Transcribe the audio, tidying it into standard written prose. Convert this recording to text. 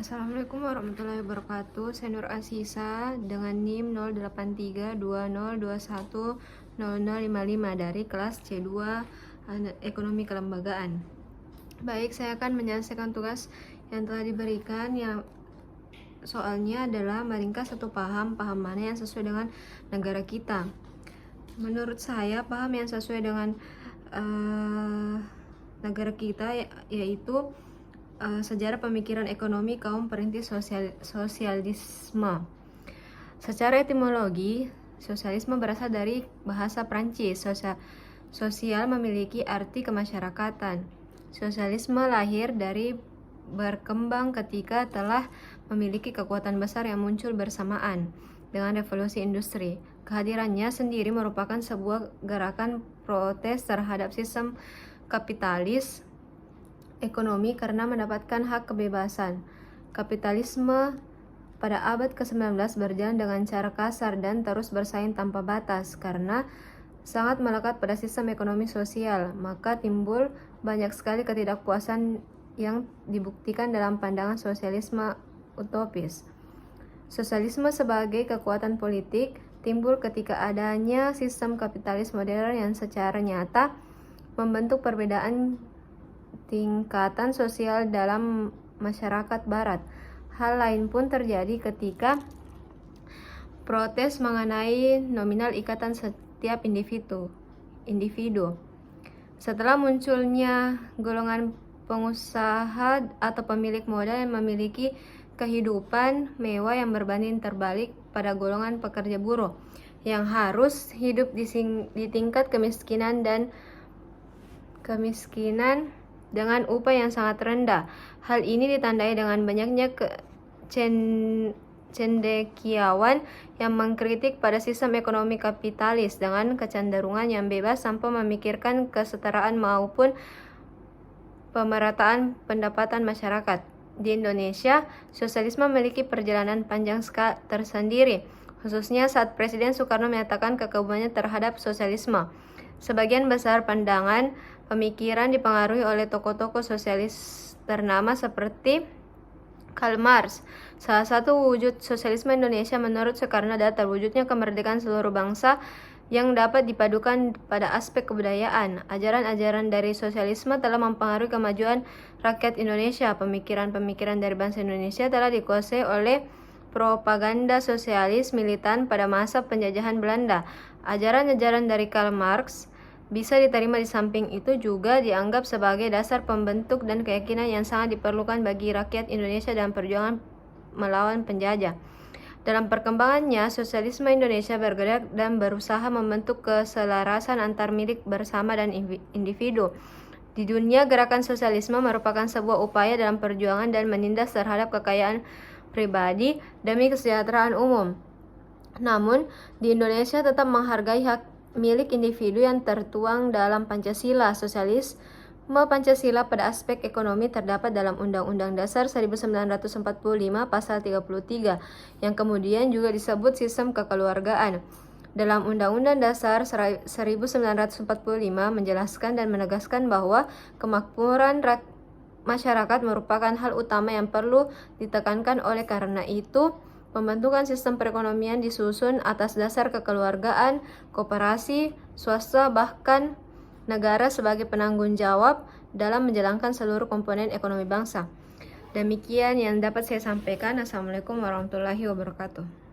Assalamualaikum warahmatullahi wabarakatuh. Saya Nur Asisa dengan NIM 083220210055 dari kelas C2 Ekonomi Kelembagaan. Baik, saya akan menyelesaikan tugas yang telah diberikan. Yang soalnya adalah meringkas satu paham mana yang sesuai dengan negara kita. Menurut saya paham yang sesuai dengan negara kita yaitu sejarah pemikiran ekonomi kaum perintis sosialisme. Secara etimologi, sosialisme berasal dari bahasa Prancis. Sosial memiliki arti kemasyarakatan. Sosialisme lahir dari berkembang ketika telah memiliki kekuatan besar yang muncul bersamaan dengan revolusi industri. Kehadirannya sendiri merupakan sebuah gerakan protes terhadap sistem kapitalis ekonomi karena mendapatkan hak kebebasan. Kapitalisme pada abad ke-19 berjalan dengan cara kasar dan terus bersaing tanpa batas karena sangat melekat pada sistem ekonomi sosial, maka timbul banyak sekali ketidakpuasan yang dibuktikan dalam pandangan sosialisme utopis. Sosialisme sebagai kekuatan politik timbul ketika adanya sistem kapitalis modern yang secara nyata membentuk perbedaan tingkatan sosial dalam masyarakat barat. Hal lain pun terjadi ketika protes mengenai nominal ikatan setiap individu. Setelah munculnya golongan pengusaha atau pemilik modal yang memiliki kehidupan mewah yang berbanding terbalik pada golongan pekerja buruh yang harus hidup di tingkat kemiskinan dengan upah yang sangat rendah. Hal ini ditandai dengan banyaknya cendekiawan yang mengkritik pada sistem ekonomi kapitalis dengan kecenderungan yang bebas tanpa memikirkan kesetaraan maupun pemerataan pendapatan masyarakat. Di Indonesia, sosialisme memiliki perjalanan panjang tersendiri, khususnya saat Presiden Soekarno menyatakan kekagumannya terhadap sosialisme. Sebagian besar pandangan pemikiran dipengaruhi oleh tokoh-tokoh sosialis ternama seperti Karl Marx. Salah satu wujud sosialisme Indonesia menurut Soekarno adalah terwujudnya kemerdekaan seluruh bangsa yang dapat dipadukan pada aspek kebudayaan. Ajaran-ajaran dari sosialisme telah mempengaruhi kemajuan rakyat Indonesia. Pemikiran-pemikiran dari bangsa Indonesia telah dikuasai oleh propaganda sosialis militan pada masa penjajahan Belanda. Ajaran-ajaran dari Karl Marx bisa diterima, di samping itu juga dianggap sebagai dasar pembentuk dan keyakinan yang sangat diperlukan bagi rakyat Indonesia dalam perjuangan melawan penjajah. Dalam perkembangannya, sosialisme Indonesia bergerak dan berusaha membentuk keselarasan antar milik bersama dan individu. Di dunia, gerakan sosialisme merupakan sebuah upaya dalam perjuangan dan menindas terhadap kekayaan pribadi demi kesejahteraan umum. Namun, di Indonesia tetap menghargai hak milik individu yang tertuang dalam Pancasila. Sosialisme Pancasila pada aspek ekonomi terdapat dalam Undang-Undang Dasar 1945 pasal 33 yang kemudian juga disebut sistem kekeluargaan. Dalam Undang-Undang Dasar 1945 menjelaskan dan menegaskan bahwa kemakmuran masyarakat merupakan hal utama yang perlu ditekankan. Oleh karena itu, pembentukan sistem perekonomian disusun atas dasar kekeluargaan, koperasi, swasta, bahkan negara sebagai penanggung jawab dalam menjalankan seluruh komponen ekonomi bangsa. Demikian yang dapat saya sampaikan. Assalamualaikum warahmatullahi wabarakatuh.